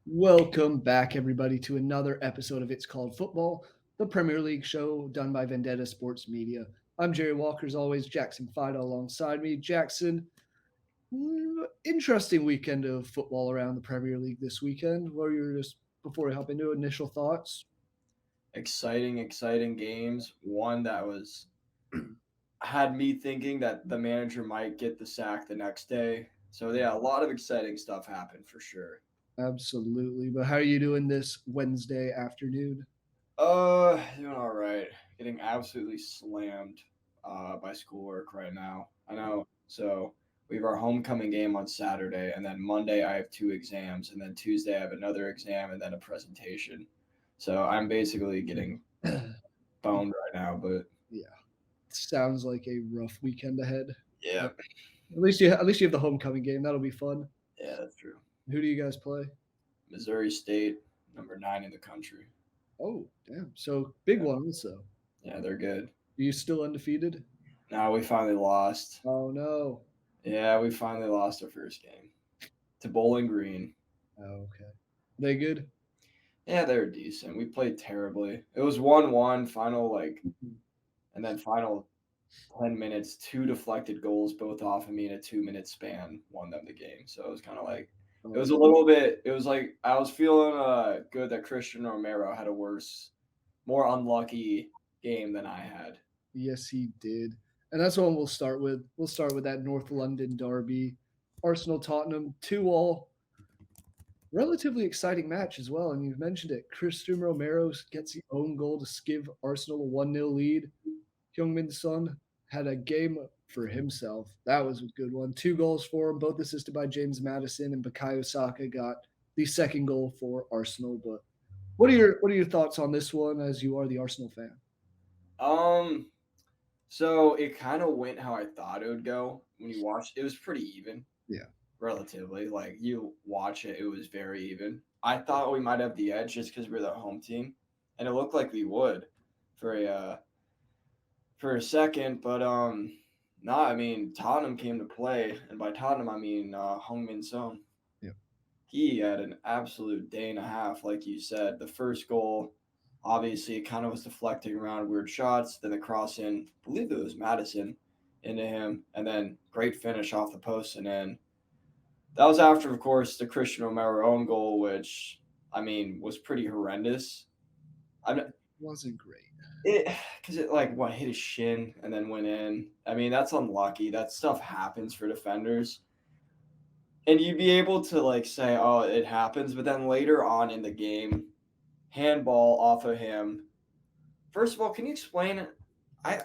Welcome back, everybody, to another episode of It's Called Football, the Premier League show done by Vendetta Sports Media. I'm Jerry Walker, as always, Jackson Fyda alongside me. Jackson, interesting weekend of football around the Premier League this weekend. What are your, just before we hop into it, initial thoughts? Exciting games. One that was had me thinking that the manager might get the sack the next day. So yeah, a lot of exciting stuff happened for sure. Absolutely. But how are you doing this Wednesday afternoon? Doing all right. Getting absolutely slammed by schoolwork right now. I know. So we have our homecoming game on Saturday, and then Monday I have two exams, and then Tuesday I have another exam, and then a presentation. So I'm basically getting boned right now, but Yeah, sounds like a rough weekend ahead. yeah, But at least you have the homecoming game. That'll be fun. yeah, that's true. Who do you guys play? Missouri State, number 9 in the country. Oh, damn. So big Yeah, one also. Are yeah, they're good. you still undefeated? Now we finally lost. Oh no. Yeah, we finally lost our first game to Bowling Green. Oh, okay. They good? Yeah, they were decent. We played terribly. It was 1-1 final and then final 10 minutes, two deflected goals both off of me in a 2-minute span won them the game. So it was kind of like it Oh, was a little bit it was like I was feeling good that Christian Romero had a worse, more unlucky game than I had. yes, he did. And that's what we'll start with. We'll start with that North London derby. Arsenal Tottenham 2-all. Relatively exciting match as well. And you've mentioned it. Christian Romero gets the own goal to give Arsenal a 1-0 lead. Heung-min Son had a game for himself. That was a good one. Two goals for him, both assisted by James Maddison, and Bukayo Saka got the second goal for Arsenal. But what are your thoughts on this one as you are the Arsenal fan? Um So it kind of went how I thought it would go when you watched. It was pretty even, Yeah. relatively. Like you watch it, it was very even. I thought we might have the edge just because we're the home team, and it looked like we would for a second. But no, I mean Tottenham came to play, and by Tottenham I mean Heung Min Son. Yeah. He had an absolute day and a half, like you said. The first goal, obviously, it kind of was deflecting around weird shots. Then the cross in, I believe it was Madison, into him, and then great finish off the post and in. That was after, of course, the Christian Romero own goal, which I mean was pretty horrendous. I'm Wasn't great. it because it like what hit his shin and then went in. I mean that's unlucky. That stuff happens for defenders. And you'd be able to like say, "Oh, it happens," but then later on in the game, handball off of him. First of all, can you explain it? I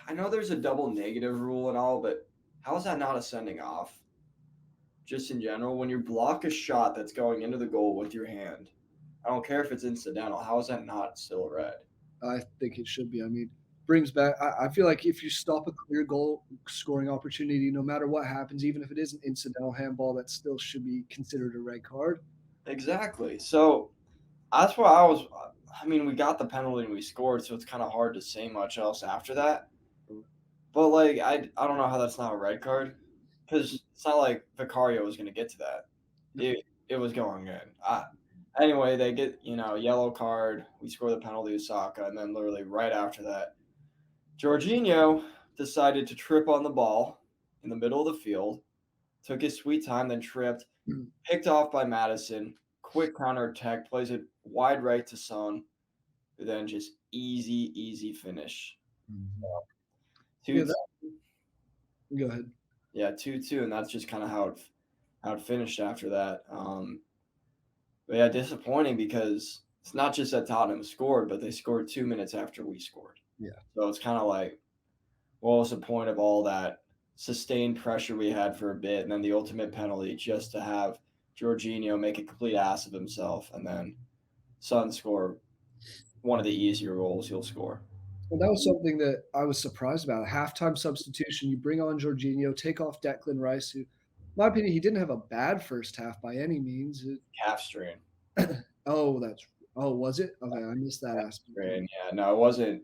I know there's a double negative rule and all, but how is that not a sending off? Just in general, when you block a shot that's going into the goal with your hand, I don't care if it's incidental. How is that not still a red? I think it should be. I mean, brings back. I feel like if you stop a clear goal scoring opportunity, no matter what happens, even if it is an incidental handball, that still should be considered a red card. Exactly. So that's why I was. I mean, we got the penalty and we scored, so it's kind of hard to say much else after that. But like, I don't know how that's not a red card because it's not like Vicario was going to get to that. It was going in. Anyway, they get yellow card. We score the penalty with Saka, and then literally right after that, Jorginho decided to trip on the ball in the middle of the field, took his sweet time, then tripped, picked off by Madison. Quick counter attack, plays it wide right to Son, then just easy finish. Mhm. Yeah, 2 go ahead. Yeah, 2-2, and that's just kind of how it finished after that. But yeah, disappointing because it's not just that Tottenham scored, but they scored 2 minutes after we scored. Yeah. So it's kind of like, what was the point of all that sustained pressure we had for a bit, and then the ultimate penalty just to have Jorginho make a complete ass of himself, and then Son score one of the easier goals he'll score. Well, that was something that I was surprised about. Halftime substitution. You bring on Jorginho, take off Declan Rice, who, in my opinion, he didn't have a bad first half by any means. Calf strain. Oh, that's. Oh, was it? Okay, I missed that Calf aspect. strain. Yeah, no, it wasn't.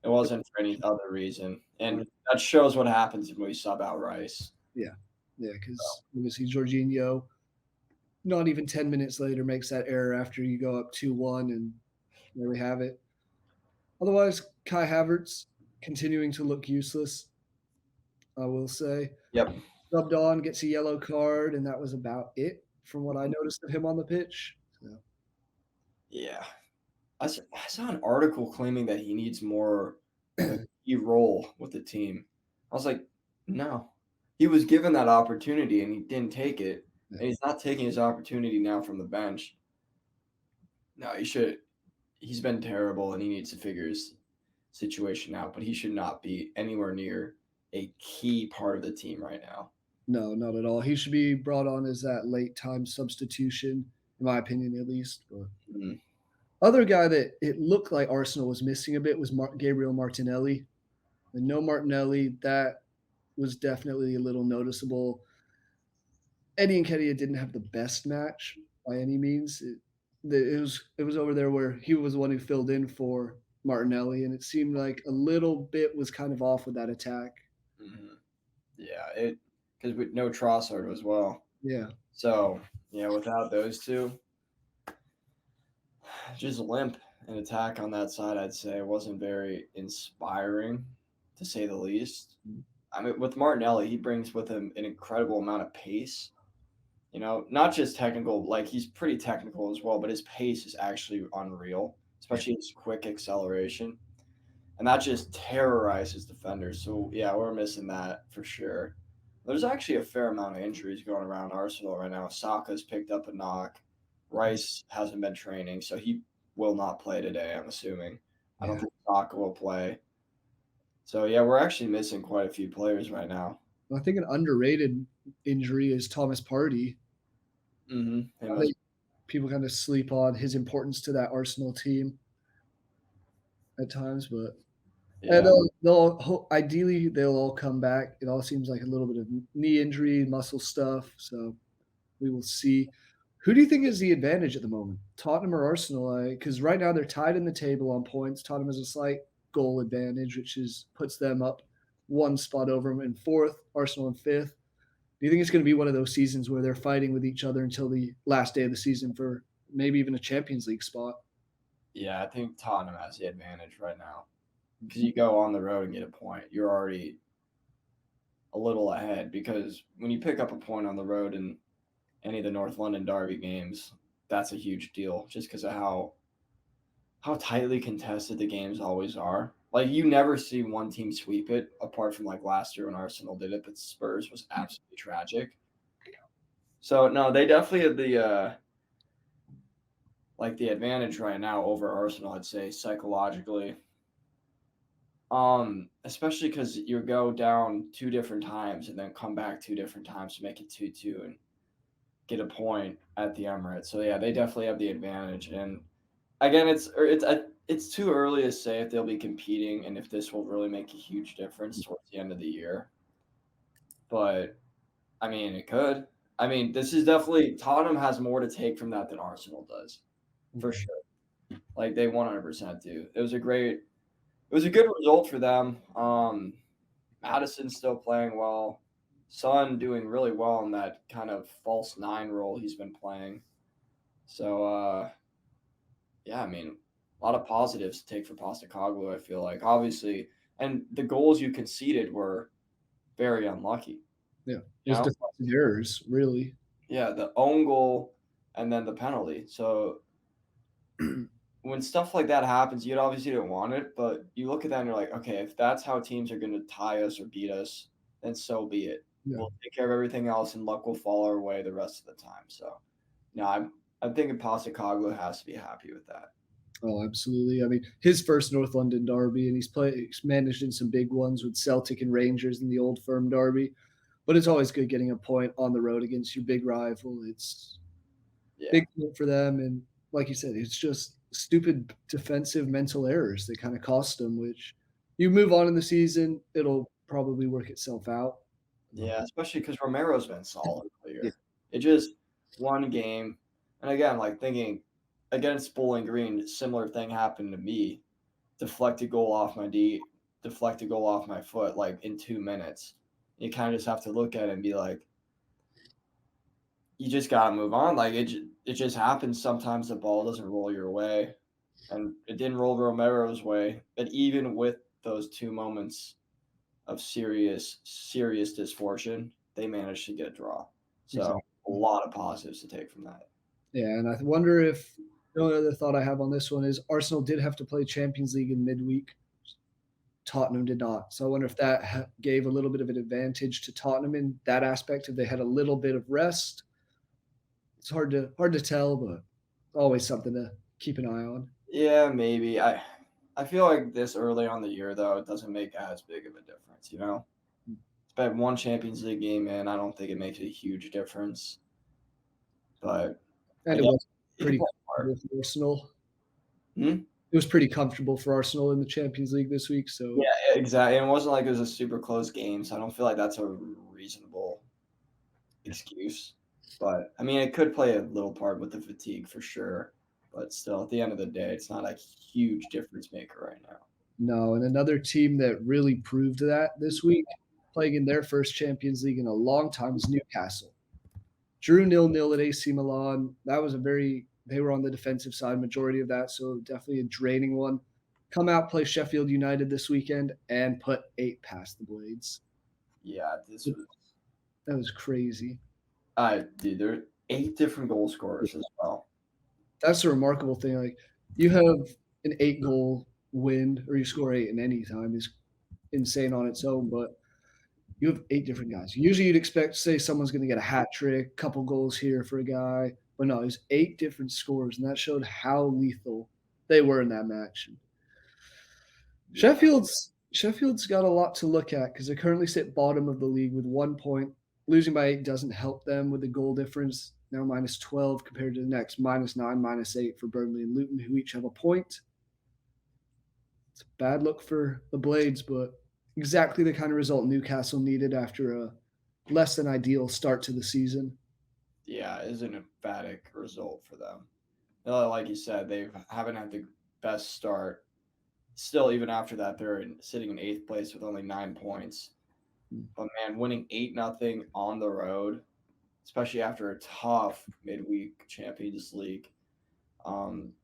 It wasn't for any other reason, and that shows what happens when we sub out Rice. Yeah, yeah, because obviously Jorginho. not even 10 minutes later makes that error after you go up 2-1, and there we have it. Otherwise, Kai Havertz continuing to look useless, I will say. Yep. Subbed on, gets a yellow card, and that was about it from what I noticed of him on the pitch. So, Yeah. I saw an article claiming that he needs more of a key role with the team. I was like, no. He was given that opportunity and he didn't take it. yeah. And he's not taking his opportunity now from the bench. No, he should. He's been terrible and he needs to figure his situation out, but he should not be anywhere near a key part of the team right now. No, not at all. He should be brought on as that late time substitution, in my opinion, at least. But Mm, other guy that it looked like Arsenal was missing a bit was Gabriel Martinelli. And no Martinelli, that was definitely a little noticeable. Eddie Nketiah didn't have the best match by any means. It was over there where he was the one who filled in for Martinelli, and it seemed like a little bit was kind of off with that attack. mhm. Yeah, it because with no Trossard as well. Yeah, So yeah, without those two, just limp and attack on that side. I'd say wasn't very inspiring, to say the least. I mean, with Martinelli, he brings with him an incredible amount of pace. You know, not just technical, like he's pretty technical as well, but his pace is actually unreal, especially his quick acceleration. And that just terrorizes defenders. So yeah, we're missing that for sure. There's actually a fair amount of injuries going around Arsenal right now. Saka's picked up a knock. Rice hasn't been training, so he will not play today, I'm assuming. I don't yeah. think Saka will play. So yeah, we're actually missing quite a few players right now. I think an underrated injury is Thomas Partey. Him I as think people kind of sleep on his importance to that Arsenal team at times, but and yeah. ideally they'll all come back. It all seems like a little bit of knee injury, muscle stuff. So we will see. Who do you think is the advantage at the moment, Tottenham or Arsenal? Because right now they're tied in the table on points. Tottenham has a slight goal advantage, which is puts them up one spot over them in fourth. Arsenal in fifth. Do you think it's going to be one of those seasons where they're fighting with each other until the last day of the season for maybe even a Champions League spot? Yeah, I think Tottenham has the advantage right now. Because you go on the road and get a point, you're already a little ahead. Because when you pick up a point on the road in any of the North London Derby games, that's a huge deal just because of how tightly contested the games always are. Like you never see one team sweep it, apart from like last year when Arsenal did it, but Spurs was absolutely tragic. So no, they definitely have the like the advantage right now over Arsenal, I'd say psychologically. Especially because you go down two different times and then come back two different times to make it 2-2 and get a point at the Emirates. So yeah, they definitely have the advantage. And again, it's too early to say if they'll be competing and if this will really make a huge difference towards the end of the year. But I mean, it could. I mean, this is definitely Tottenham has more to take from that than Arsenal does, for sure. Like they 100% do. It was a good result for them. Madison's still playing well. Son doing really well in that kind of false nine role he's been playing. So yeah, I mean, a lot of positives to take for Postecoglou, I feel like. Obviously, and the goals you conceded were very unlucky. Yeah, You just know? defensive errors, really. Yeah, the own goal and then the penalty. So when stuff like that happens, you obviously don't want it, but you look at that and you're like, okay, if that's how teams are going to tie us or beat us, then so be it. Yeah. We'll take care of everything else, and luck will fall our way the rest of the time. So, no, I'm thinking Postecoglou has to be happy with that. Oh, absolutely. I mean, his first North London derby, and he's managed in some big ones with Celtic and Rangers in the Old Firm derby. But it's always good getting a point on the road against your big rival. It's Yeah, big point for them, and like you said, it's just stupid defensive mental errors that kind of cost them. Which you move on in the season, it'll probably work itself out. yeah, especially because Romero's been solid all Yeah, year. It just one game, and again, like thinking against Bowling Green, similar thing happened to me. Deflected goal off my D, deflected goal off my foot, like in 2 minutes. You kind of just have to look at it and be like, you just gotta move on. Like it just happens. Sometimes the ball doesn't roll your way, and it didn't roll Romero's way. But even with those two moments of serious misfortune, they managed to get a draw. So a Exactly. lot of positives to take from that. Yeah, and I wonder if the only other thought I have on this one is Arsenal did have to play Champions League in midweek. Tottenham did not. So I wonder if that gave a little bit of an advantage to Tottenham in that aspect. If they had a little bit of rest, it's hard to tell, but always something to keep an eye on. Yeah, maybe. I feel like this early on the year though, it doesn't make as big of a difference. It's been one Champions League game in. I don't think it makes a huge difference, but I And it guess was it could pretty play a part. comfortable for Arsenal. Hmm? It was pretty comfortable for Arsenal in the Champions League this week. So Yeah, exactly. And it wasn't like it was a super close game, so I don't feel like that's a reasonable excuse. But I mean, it could play a little part with the fatigue for sure. But still, at the end of the day, it's not a huge difference maker right now. no, and another team that really proved that this week, playing in their first Champions League in a long time, is Newcastle. Drew 0-0 at AC Milan. That was a very they were on the defensive side majority of that, so definitely a draining one. Come out, play Sheffield United this weekend, and put 8 past the Blades. Yeah, this was. That was crazy. Dude, there are 8 different goal scorers as well. That's a remarkable thing. Like you have an 8-goal win, or you score 8 in any time is insane on its own. But you have 8 different guys. Usually, you'd expect, say, someone's going to get a hat trick, couple goals here for a guy, but no, it's 8 different scores, and that showed how lethal they were in that match. Yeah, Sheffield's got a lot to look at because they currently sit bottom of the league with 1 point. Losing by 8 doesn't help them with the goal difference. Now minus 12 compared to the next minus 9, minus 8 for Burnley and Luton, who each have a point. It's a bad look for the Blades, but exactly the kind of result Newcastle needed after a less than ideal start to the season. yeah, is an emphatic result for them. Like you said, they haven't had the best start. Still, even after that, sitting in 8th place with only 9 points. But man, winning 8-0 on the road, especially after a tough midweek Champions League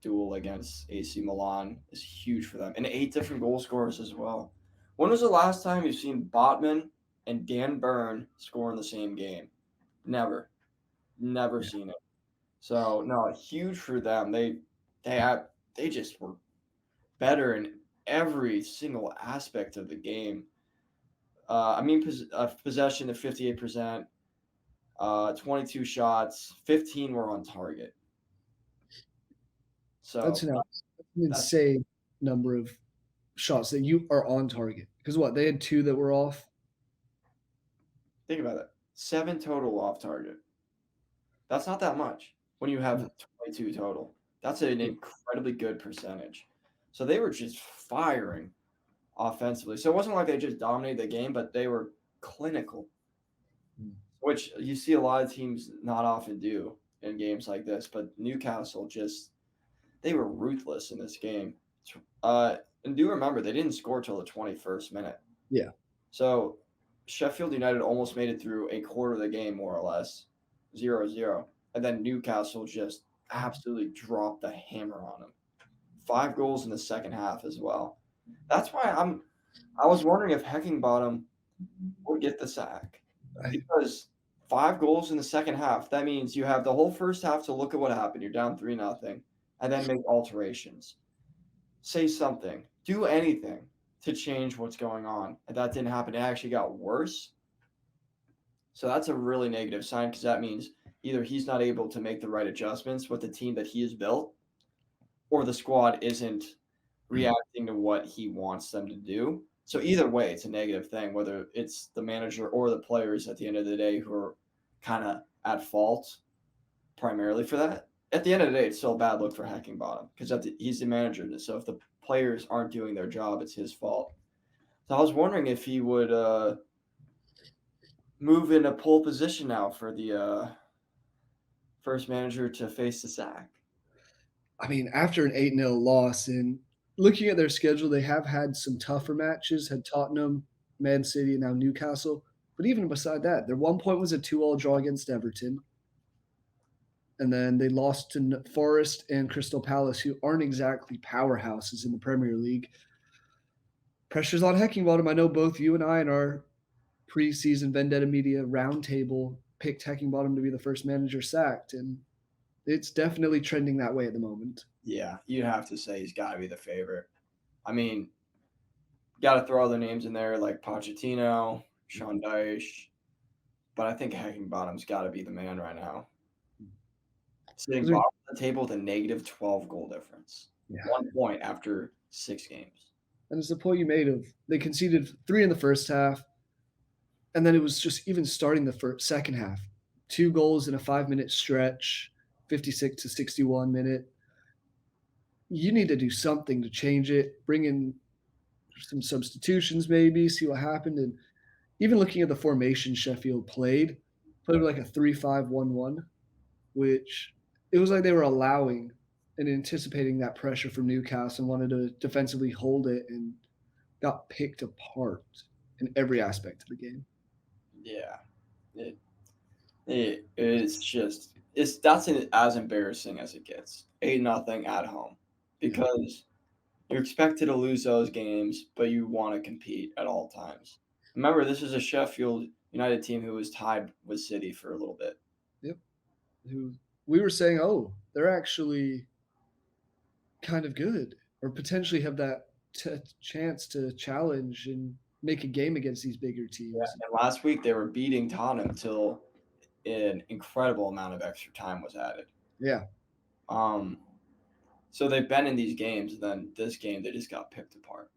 duel against AC Milan, is huge for them. And 8 different goal scorers as well. When was the last time you've seen Botman and Dan Burn score in the same game? Never, never seen it. So no, huge for them. They just were better in every single aspect of the game. I mean, possession at 58%, 22 shots, 15 were on target. That's So an, that's insane number of shots that you are on target. Because what they had 2 that were off. think about it. 7 total off target. That's not that much when you have No, 22 total. That's an incredibly good percentage. So they were just firing offensively. So it wasn't like they just dominated the game, but they were clinical, which you see a lot of teams not often do in games like this. But Newcastle they were ruthless in this game. And do remember, they didn't score till the 21st minute. Yeah, So Sheffield United almost made it through a quarter of the game, more or less, 0-0. And then Newcastle just absolutely dropped the hammer on them. 5 goals in the second half as well. That's why I was wondering if Heckingbottom would get the sack. I, Because 5 goals in the second half, that means you have the whole first half to look at what happened. You're down 3-0, and then make alterations. Say something. Do anything to change what's going on. And that didn't happen. It actually got worse. So that's a really negative sign because that means either he's not able to make the right adjustments with the team that he has built, or the squad isn't reacting to what he wants them to do. So either way, it's a negative thing, whether it's the manager or the players at the end of the day who are kind of at fault primarily for that. At the end of the day, it's still a bad look for Heckingbottom because he's the manager. So if the players aren't doing their job, it's his fault. So I was wondering if he would move in a pole position now for the first manager to face the sack. I mean, after an 8-0 loss, and looking at their schedule, they have had some tougher matches. Had Tottenham, Man City, and now Newcastle. But even beside that, their 1 point was a 2-all draw against Everton. and then they lost to Forest and Crystal Palace, who aren't exactly powerhouses in the Premier League. Pressure's on Heckingbottom. I know both you and I in our preseason Vendetta Media roundtable picked Heckingbottom to be the first manager sacked, and it's definitely trending that way at the moment. Yeah, you'd have to say he's got to be the favorite. I mean, got to throw other names in there like Pochettino, Sean Dyche, but I think Heckingbottom's got to be the man right now. Sitting Those are- bottom of the table with a negative 12 goal difference. Yeah. 1 point after 6 games. And it's the point you made of they conceded 3 in the first half, and then it was just even starting the second half. 2 goals in a 5-minute stretch, 56 to 61 minute. You need to do something to change it, bring in some substitutions maybe, see what happened, and even looking at the formation Sheffield played like a 3-5-1-1, which it was like they were allowing and anticipating that pressure from Newcastle and wanted to defensively hold it and got picked apart in every aspect of the game. Yeah. It's just that's as embarrassing as it gets. 8-0 at home. Because you're expected to lose those games, but you want to compete at all times. Remember, this is a Sheffield United team who was tied with City for a little bit. Yep. Who we were saying, oh, they're actually kind of good or potentially have that chance to challenge and make a game against these bigger teams. Yeah, and last week they were beating Tottenham till an incredible amount of extra time was added. Yeah. So they've been in these games, and then this game they just got picked apart.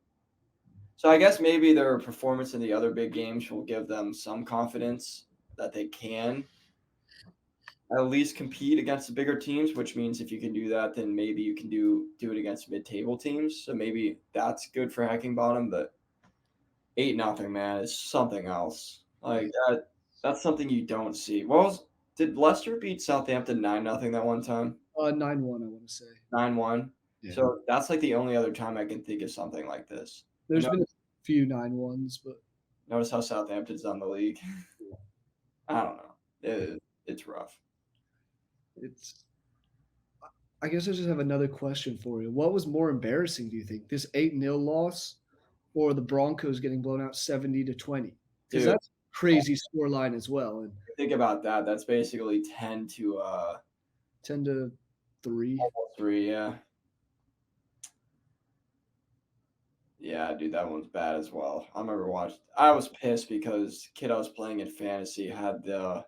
So I guess maybe their performance in the other big games will give them some confidence that they can at least compete against the bigger teams, which means if you can do that, then maybe you can do it against mid-table teams. So maybe that's good for Heckingbottom, but 8-0, man, is something else. Like that's something you don't see. Did Leicester beat Southampton 9-0 that one time? 9-1, I want to say. 9-1. Yeah. So that's like the only other time I can think of something like this. There's been a few 9-1s, but notice how Southampton's on the league. I don't know. It's rough. I guess I just have another question for you. What was more embarrassing, do you think? This 8-0 loss or the Broncos getting blown out 70-20? Because that's a crazy scoreline as well. And think about that. That's basically 10 to 3. Almost 3, yeah. Yeah, dude, that one's bad as well. I remember watching. I was pissed because kid I was playing in fantasy had the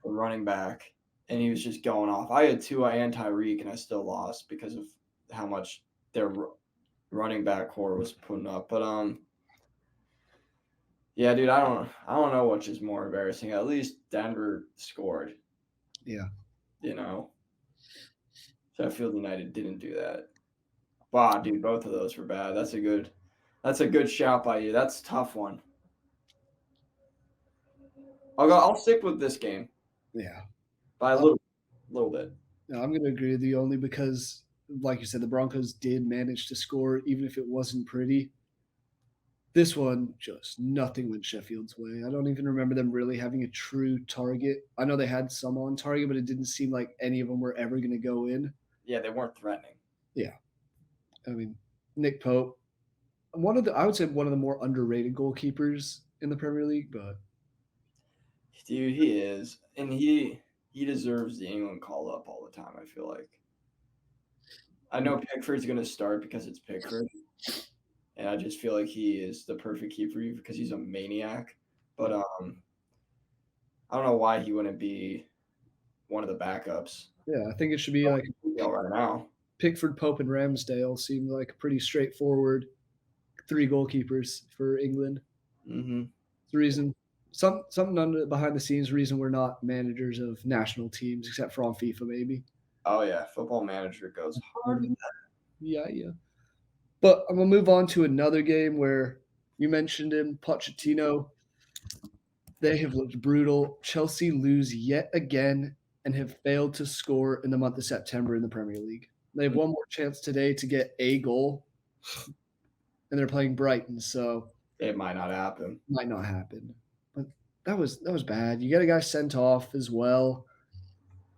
running back, and he was just going off. I had 2 and Tyreek, and I still lost because of how much their running back core was putting up. But yeah, dude, I don't know which is more embarrassing. At least Denver scored. Yeah. Sheffield United didn't do that. Wow, dude, both of those were bad. That's a good shout by you. That's a tough one. I'll stick with this game. Yeah. By a little bit. No, I'm going to agree with you only because, like you said, the Broncos did manage to score, even if it wasn't pretty. This one, just nothing went Sheffield's way. I don't even remember them really having a true target. I know they had some on target, but it didn't seem like any of them were ever going to go in. Yeah, they weren't threatening. Yeah. I mean, Nick Pope, I would say one of the more underrated goalkeepers in the Premier League, but dude, he is, and he deserves the England call up all the time. I feel like. I know Pickford's going to start because it's Pickford, and I just feel like he is the perfect keeper because he's a maniac. But I don't know why he wouldn't be one of the backups. Yeah, I think it should be like right now. Pickford, Pope, and Ramsdale seem like pretty straightforward 3 goalkeepers for England. Mm-hmm. The reason, something behind the scenes reason we're not managers of national teams, except for on FIFA, maybe. Oh yeah, Football Manager goes hard with that. Yeah. But I'm gonna move on to another game where you mentioned him, Pochettino. They have looked brutal. Chelsea lose yet again and have failed to score in the month of September in the Premier League. They have one more chance today to get a goal, and they're playing Brighton, so it might not happen. Might not happen. But that was bad. You got a guy sent off as well.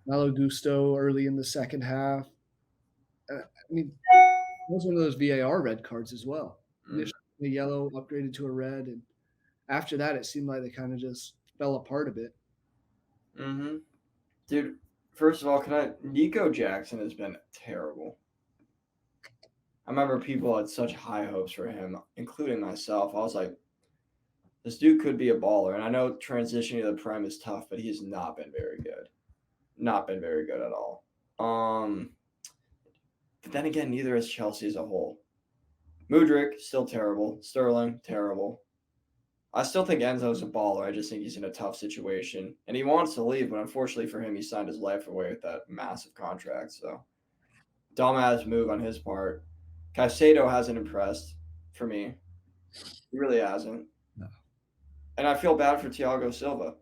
Malo Gusto early in the second half. I mean, that was one of those VAR red cards as well. Mm. Initially a yellow, upgraded to a red, and after that, it seemed like they kind of just fell apart a bit. Mm-hmm. Dude, first of all, Nico Jackson has been terrible. I remember people had such high hopes for him, including myself. I was like, this dude could be a baller. And I know transitioning to the Prem is tough, but he has not been very good. Not been very good at all. But then again, neither is Chelsea as a whole. Mudryk, still terrible. Sterling, terrible. I still think Enzo's a baller. I just think he's in a tough situation. And he wants to leave, but unfortunately for him, he signed his life away with that massive contract. So, dumbass move on his part. Caicedo hasn't impressed for me. He really hasn't. No. And I feel bad for Thiago Silva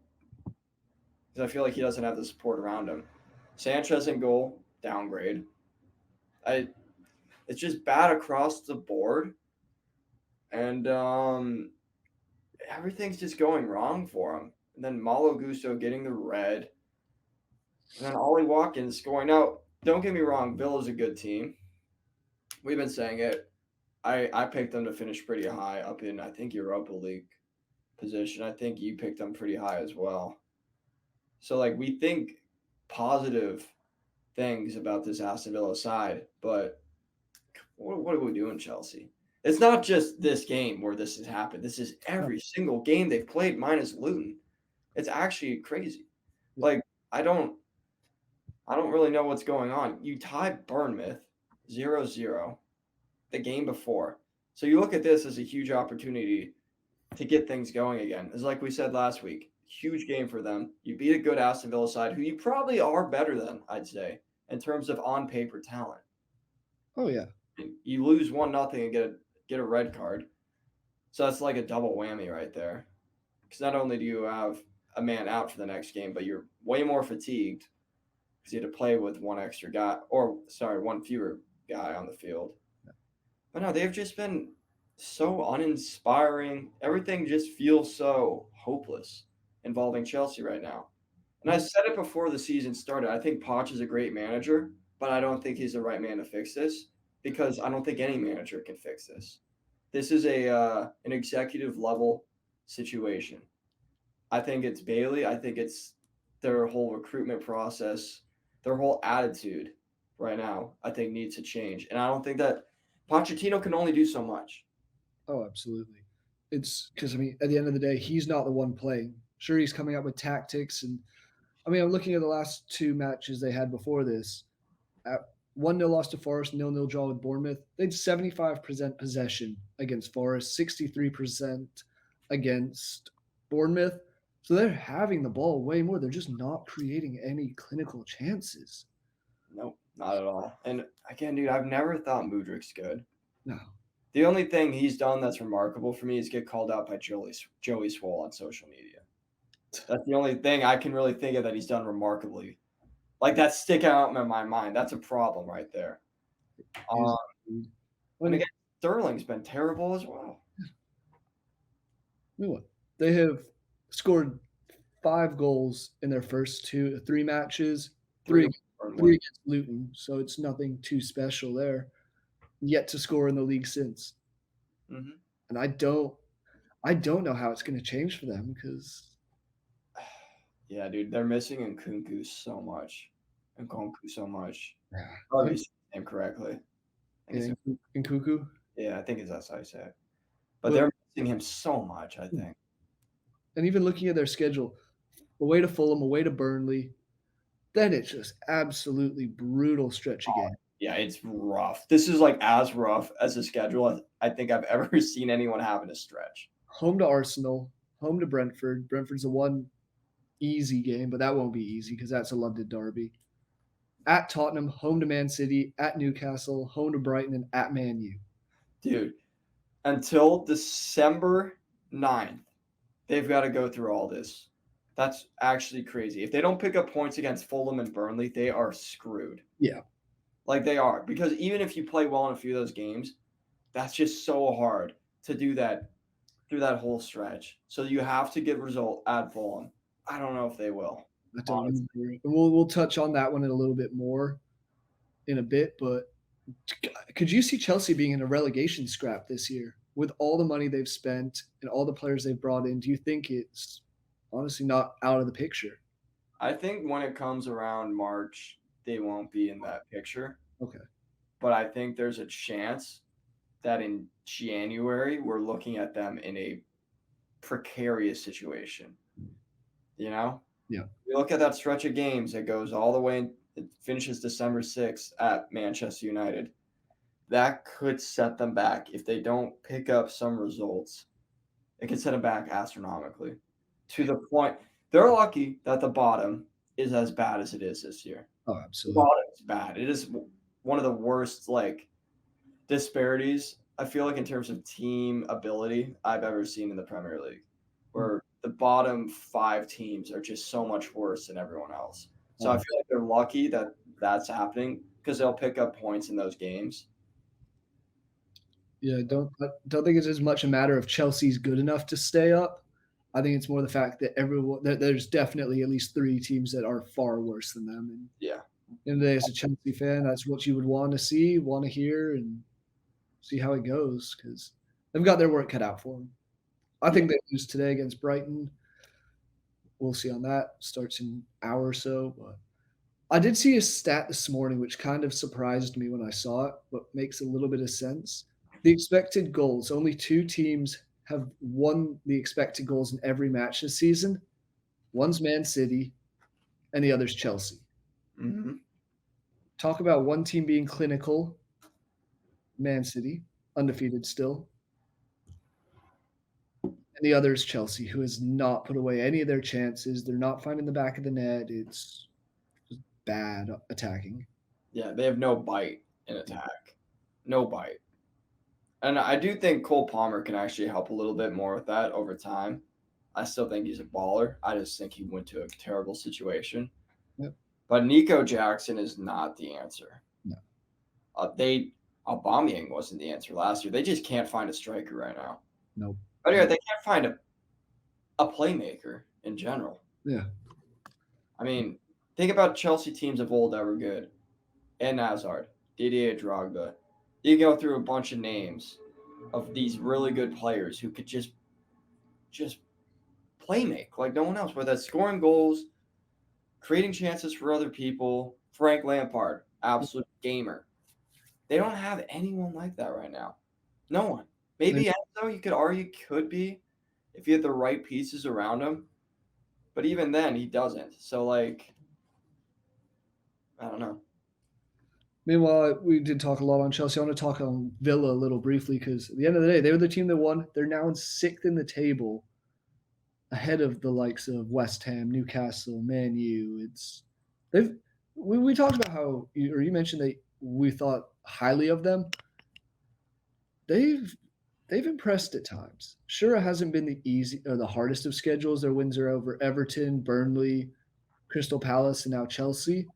because I feel like he doesn't have the support around him. Sanchez in goal, downgrade. I It's just bad across the board, and everything's just going wrong for him. And then Malo Gusto getting the red, and then Ollie Watkins scoring. Now, don't get me wrong, Villa's a good team. We've been saying it. I picked them to finish pretty high up in, I think, Europa League position. I think you picked them pretty high as well. So like we think positive things about this Aston Villa side, but what are we doing, Chelsea? It's not just this game where this has happened. This is every single game they've played minus Luton. It's actually crazy. Like I don't really know what's going on. You tied Bournemouth 0-0 the game before. So you look at this as a huge opportunity to get things going again. It's like we said last week. Huge game for them. You beat a good Aston Villa side who you probably are better than, I'd say, in terms of on paper talent. Oh yeah. You lose 1-0 and get a red card. So that's like a double whammy right there. Because not only do you have a man out for the next game, but you're way more fatigued because you had to play with one fewer guy on the field. But no, they've just been so uninspiring. Everything just feels so hopeless involving Chelsea right now. And I said it before the season started. I think Poch is a great manager, but I don't think he's the right man to fix this because I don't think any manager can fix this. This is an executive level situation. I think it's Bailey. I think it's their whole recruitment process, their whole attitude right now. I think needs to change, and I don't think that Pochettino can only do so much. Oh, absolutely. It's because I mean, at the end of the day, he's not the one playing. Sure, he's coming up with tactics, and I mean, I'm looking at the last two matches they had before this. At 1-0 loss to Forest, 0-0 draw with Bournemouth. They had 75% possession against Forest, 63% against Bournemouth. So they're having the ball way more. They're just not creating any clinical chances. Nope, not at all. And again, dude, I've never thought Mudryk's good. No. The only thing he's done that's remarkable for me is get called out by Joey Swole on social media. That's the only thing I can really think of that he's done remarkably. Like that's sticking out in my mind. That's a problem right there. Is- And again, Sterling's been terrible as well. what? They have scored 5 goals in their first three matches, three, Three three against Luton. So it's nothing too special there. Yet to score in the league since. Mm-hmm. And I don't know how it's going to change for them because Yeah, dude, they're missing Nkunku so much. yeah, Probably say his name correctly. in Cuckoo. Yeah, I think that's how you say it. But they're missing him so much, I think. And even looking at their schedule, away to Fulham, away to Burnley, then it's just absolutely brutal stretch again. Yeah, it's rough. This is like as rough as a schedule as I think I've ever seen anyone have in a stretch. Home to Arsenal, home to Brentford. Brentford's the one easy game, but that won't be easy because that's a London derby. At Tottenham, home to Man City, at Newcastle, home to Brighton, and at Man U. Dude, until December 9th, they've got to go through all this. That's actually crazy. If they don't pick up points against Fulham and Burnley, they are screwed. Yeah. Like they are. Because even if you play well in a few of those games, that's just so hard to do that through that whole stretch. So you have to get a result at Fulham. I don't know if they will. I don't honestly. remember. And we'll touch on that one in a little bit more in a bit, but could you see Chelsea being in a relegation scrap this year with all the money they've spent and all the players they've brought in? Do you think it's honestly not out of the picture? I think when it comes around March, they won't be in that picture. Okay. But I think there's a chance that in January we're looking at them in a precarious situation. You know, Yeah. you look at that stretch of games that goes all the way. It finishes December 6th at Manchester United. That could set them back if they don't pick up some results. It could set them back astronomically to the point they're lucky that the bottom is as bad as it is this year. Oh, The absolutely. bottom is bad. It is one of the worst disparities I feel like in terms of team ability I've ever seen in the Premier League, where the bottom 5 teams are just so much worse than everyone else. So I Oh, feel like they're lucky that that's happening because they'll pick up points in those games. yeah, I don't think it's as much a matter of Chelsea's good enough to stay up. I think it's more the fact that there's definitely at least 3 teams that are far worse than them. And Yeah, in the day, as a Chelsea fan, that's what you would want to see, want to hear, and see how it goes because they've got their work cut out for them. I yeah. think they lose today against Brighton. We'll see on that. Starts in an hour or so. But I did see a stat this morning which kind of surprised me when I saw it, but makes a little bit of sense. The expected goals. Only 2 teams have won the expected goals in every match this season. One's Man City, and the other's Chelsea. Hmm. Talk about one team being clinical. Man City, undefeated still, and the other is Chelsea, who has not put away any of their chances. They're not finding the back of the net. It's just bad attacking. Yeah, they have no bite in attack. No bite. And I do think Cole Palmer can actually help a little bit more with that over time. I still think he's a baller. I just think he went to a terrible situation. Yep. But Nico Jackson is not the answer. No. They Aubameyang wasn't the answer last year. They just can't find a striker right now. Nope. But yeah, they can't find a playmaker in general. Yeah. I mean, think about Chelsea teams of old that were good. And Hazard, Didier Drogba. You go through a bunch of names of these really good players who could just play make like no one else, whether that's scoring goals, creating chances for other people. Frank Lampard, absolute gamer. They don't have anyone like that right now. No one. Maybe Enzo, you could argue, could be if you had the right pieces around him. But even then, he doesn't. So, I don't know. Meanwhile, we did talk a lot on Chelsea. I want to talk on Villa a little briefly because at the end of the day, they were the team that won. They're now in sixth in the table, ahead of the likes of West Ham, Newcastle, Man U. It's they've we talked about how you mentioned that we thought highly of them. They've they've impressed at times. Sure, it hasn't been the easy or the hardest of schedules. Their wins are over Everton, Burnley, Crystal Palace, and now Chelsea.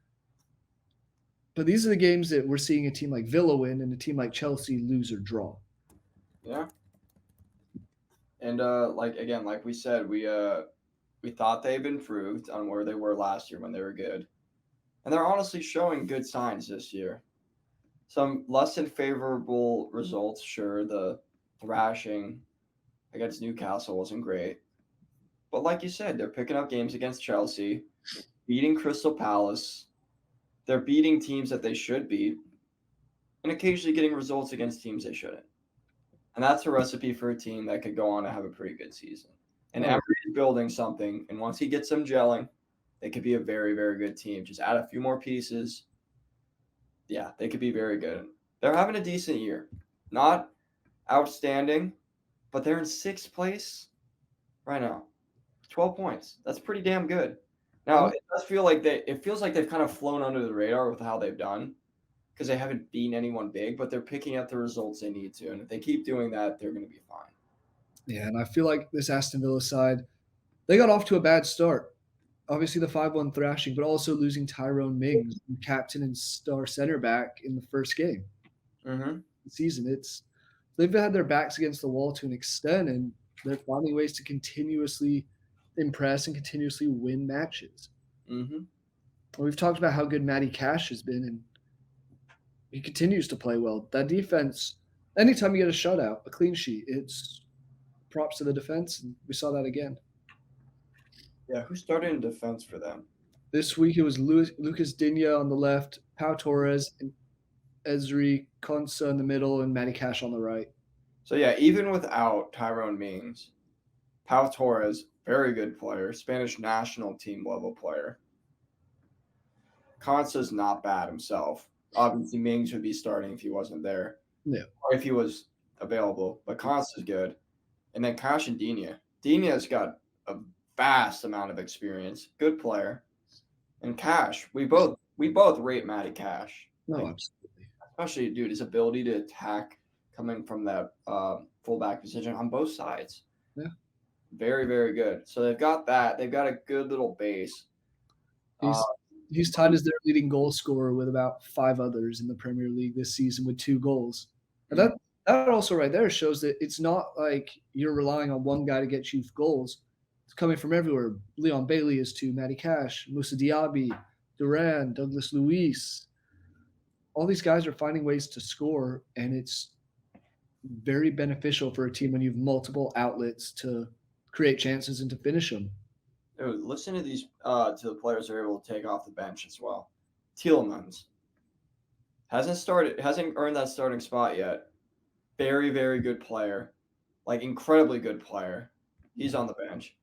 But these are the games that we're seeing a team like Villa win and a team like Chelsea lose or draw. Yeah. And again, like we said, we thought they've improved on where they were last year when they were good. And they're honestly showing good signs this year. Some less than favorable results, sure. The thrashing against Newcastle wasn't great. But like you said, they're picking up games against Chelsea, beating Crystal Palace. They're beating teams that they should beat, and occasionally getting results against teams they shouldn't. And that's a recipe for a team that could go on to have a pretty good season. And Oh, Emery is building something, and once he gets them gelling, they could be a very, very good team. Just add a few more pieces. Yeah, they could be very good. They're having a decent year. Not outstanding, but they're in sixth place right now. 12 points. That's pretty damn good. Now, oh, it does feel like it feels like they've kind of flown under the radar with how they've done because they haven't beaten anyone big, but they're picking up the results they need to. And if they keep doing that, they're going to be fine. yeah, and I feel like this Aston Villa side, they got off to a bad start. Obviously, the 5-1 thrashing, but also losing Tyrone Mings, captain and star center back in the first game Mm-hmm. of the season. They've had their backs against the wall to an extent, and they're finding ways to continuously impress and continuously win matches. Hmm. We've talked about how good Matty Cash has been, and he continues to play well. That defense, anytime you get a shutout, a clean sheet, it's props to the defense, and we saw that again. Yeah, who started in defense for them? This week it was Lucas Digne on the left, Pau Torres and Ezri Konsa in the middle, and Matty Cash on the right. So yeah, even without Tyrone Mings, Pau Torres, very good player, Spanish national team level player. Consa's not bad himself. Obviously, Mings would be starting if he wasn't there, Yeah. or if he was available. But Consa's good, and then Cash and Digne. Digne's got a vast amount of experience, good player, and Cash. We both rate Matty Cash, No, like absolutely. especially dude his ability to attack coming from that fullback position on both sides. Yeah. Very, very good. So they've got that. They've got a good little base. Uh, He's he's tied as their leading goal scorer with about 5 others in the Premier League this season with 2 goals. And that also right there shows that it's not like you're relying on one guy to get you goals. It's coming from everywhere. Leon Bailey is 2, Matty Cash, Moussa Diaby, Duran, Douglas Luiz. All these guys are finding ways to score, and it's very beneficial for a team when you have multiple outlets to create chances and to finish them. dude, listen to these to the players they're able to take off the bench as well. Tielemans hasn't earned that starting spot yet. Very, very good player, like incredibly good player. He's on the bench.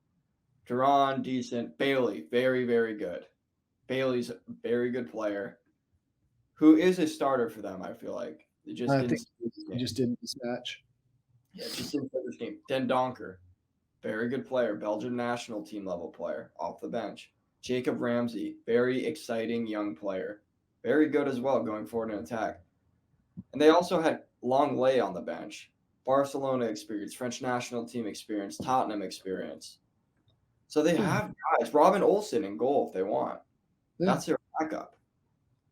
Duran, decent. Bailey, very, very good. Bailey's a very good player who is a starter for them, I feel like. It just I didn't think start this he game. just didn't mismatch. Yeah, it just didn't start this game. Den Donker, very good player, Belgian national team level player, off the bench. Jacob Ramsey, very exciting young player. Very good as well going forward in attack. And they also had Long Lay on the bench. Barcelona experience, French national team experience, Tottenham experience. So they have guys. Robin Olsen in goal if they want. Yeah, That's their backup.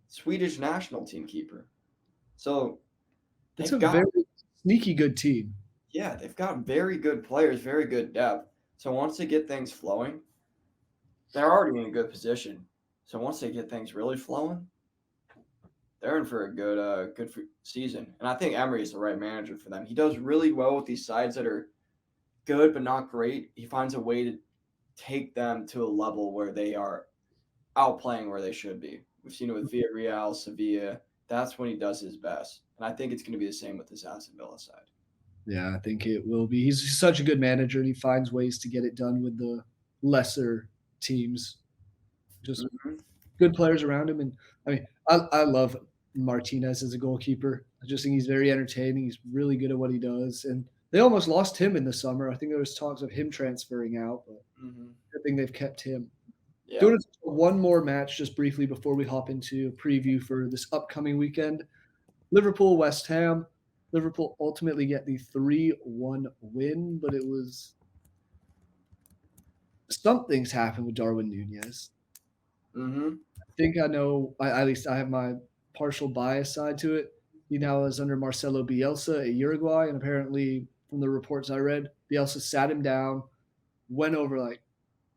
Swedish national team keeper. So it's they've a got very sneaky good team. yeah, they've got very good players, very good depth. So once they get things flowing, they're already in a good position. So once they get things really flowing, they're in for a good season. And I think Emery is the right manager for them. He does really well with these sides that are good but not great. He finds a way to take them to a level where they are outplaying where they should be. We've seen it with Villarreal, Sevilla. That's when he does his best. And I think it's going to be the same with this Aston Villa side. Yeah, I think it will be. He's such a good manager, and he finds ways to get it done with the lesser teams. Just Mhm. good players around him, and I mean, I love Martinez as a goalkeeper. I just think he's very entertaining. He's really good at what he does, and they almost lost him in the summer. I think there was talks of him transferring out, but Mhm. good thing they've kept him. Yeah. Doing one more match just briefly before we hop into a preview for this upcoming weekend. Liverpool, West Ham. Liverpool ultimately get the 3-1 win, but it was something's happened with Darwin Nunez. Mhm. I think I know, at least I have my partial bias side to it. He now is under Marcelo Bielsa at Uruguay, and apparently, from the reports I read, Bielsa sat him down, went over like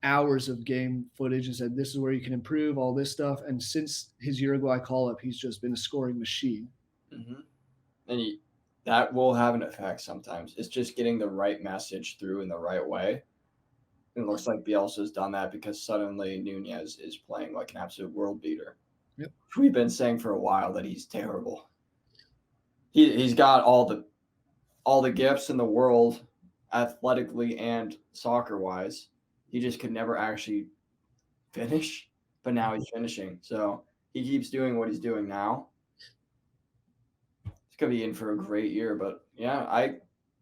hours of game footage and said, "This is where you can improve, all this stuff." And since his Uruguay call up, he's just been a scoring machine. Mhm. And that will have an effect sometimes. It's just getting the right message through in the right way. And it looks like Bielsa's done that because suddenly Nunez is playing like an absolute world beater. Yep. We've been saying for a while that he's terrible. He's got all the gifts in the world, athletically and soccer wise. He just could never actually finish, but now he's finishing. So he keeps doing what he's doing now. He's gonna be in for a great year. But yeah,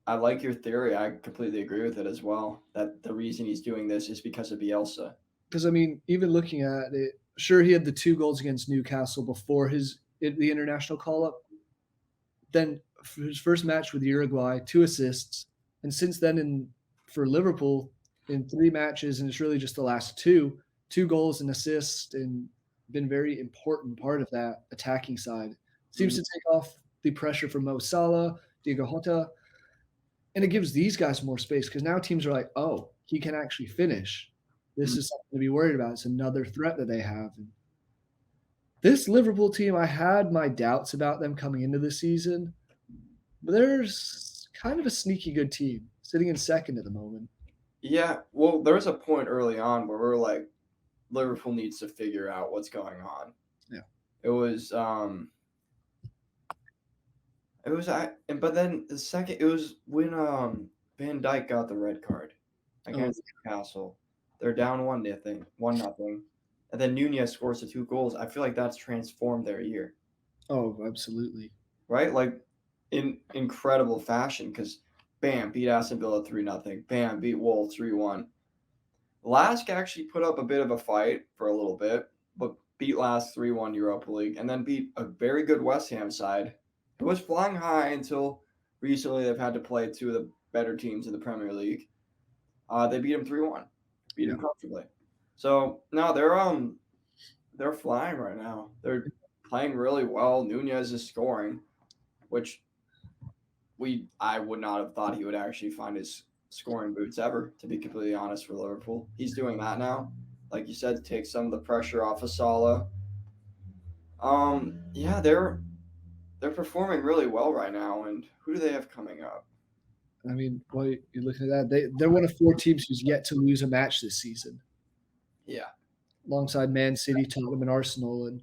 I like your theory. I completely agree with it as well. That the reason he's doing this is because of Bielsa. Because I mean, even looking at it, sure he had the 2 goals against Newcastle before the international call up. Then for his first match with Uruguay, 2 assists, and since then for Liverpool in 3 matches, and it's really just the last 2 goals and assists, and been very important part of that attacking side. Seems Mhm. to take off the pressure from Mo Salah, Diego Jota, and it gives these guys more space because now teams are like, oh, he can actually finish. This is something to be worried about. It's another threat that they have. And this Liverpool team, I had my doubts about them coming into the season, but there's kind of a sneaky good team sitting in second at the moment. Yeah, well, there was a point early on where we were like, Liverpool needs to figure out what's going on. Yeah. It was but then the second it was when Van Dijk got the red card against Newcastle. They're down 1-0, and then Nunez scores the 2 goals. I feel like that's transformed their year, Oh, absolutely. right? Like in incredible fashion because bam, beat Aston Villa 3-0. Bam, beat Wolves 3-1. Lask actually put up a bit of a fight for a little bit, but beat Lask 3-1 Europa League, and then beat a very good West Ham side who was flying high until recently they've had to play two of the better teams in the Premier League. They beat them 3-1, beat them comfortably. So no, they're flying right now. They're playing really well. Nunez is scoring, which I would not have thought he would actually find his scoring boots ever, to be completely honest, for Liverpool. He's doing that now. Like you said, to take some of the pressure off of Salah. Yeah, they're performing really well right now. And who do they have coming up? I mean, well, you're looking at that. They're one of 4 teams who's yet to lose a match this season, Yeah. alongside Man City, Tottenham, and Arsenal. And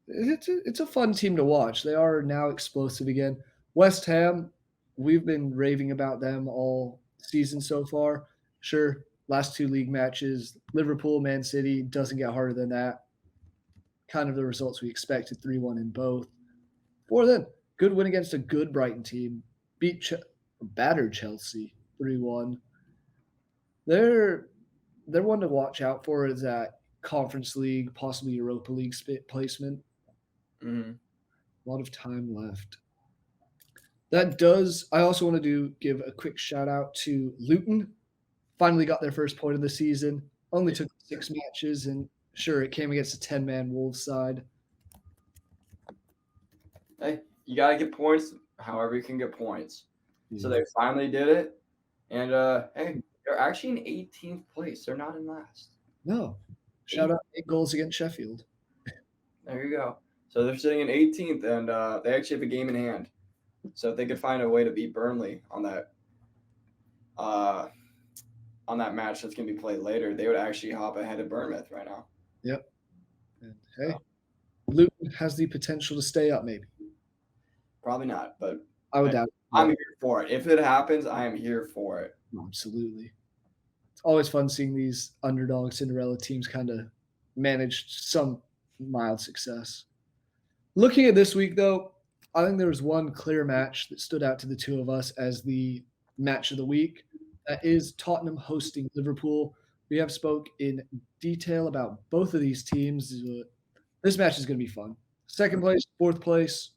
it's a fun team to watch. They are now explosive again. West Ham, we've been raving about them all season so far. Sure, last 2 league matches, Liverpool, Man City, doesn't get harder than that. Kind of the results we expected, 3-1 in both. For then, good win against a good Brighton team. Battered Chelsea 3-1. They're one to watch out for is that Conference League, possibly Europa League placement. Mm-hmm. A lot of time left. I also want to give a quick shout out to Luton. Finally got their first point of the season. Only took 6 matches, and sure, it came against a 10-man Wolves side. Hey, you got to get points however you can get points. Yeah. So they finally did it. And, hey, they're actually in 18th place. They're not in last. No. Shout out 8 goals against Sheffield. There you go. So they're sitting in 18th, and they actually have a game in hand. So if they could find a way to beat Burnley on that match that's going to be played later, they would actually hop ahead of Bournemouth right now. Yep. And hey, Luton has the potential to stay up, maybe. Probably not, but I would doubt it. I'm here for it. If it happens, I am here for it. Absolutely. It's always fun seeing these underdog Cinderella teams kind of manage some mild success. Looking at this week, though, I think there was one clear match that stood out to the two of us as the match of the week. That is Tottenham hosting Liverpool. We have spoke in detail about both of these teams. This match is going to be fun. Second place, fourth place.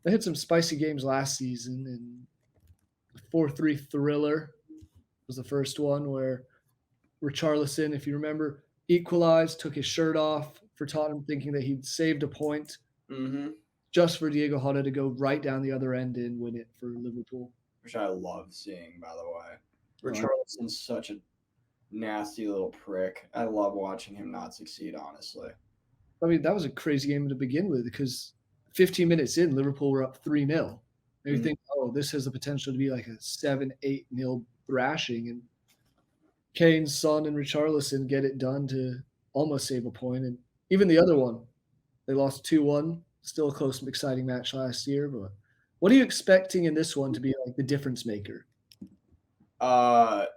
They had some spicy games last season, and the 4-3 thriller was the first one where Richarlison, if you remember, equalized, took his shirt off for Tottenham, thinking that he'd saved a point. Mm-hmm. Just for Diego Jota to go right down the other end and win it for Liverpool. Which I love seeing, by the way. Richarlison's such a nasty little prick. I love watching him not succeed, honestly. I mean, that was a crazy game to begin with because 15 minutes in, Liverpool were up 3-0. And you think, oh, this has the potential to be like a 7-8-0 thrashing. And Kane, Son, and Richarlison get it done to almost save a point. And even the other one, they lost 2-1. Still a close, exciting match last year. But what are you expecting in this one to be like the difference maker? Well,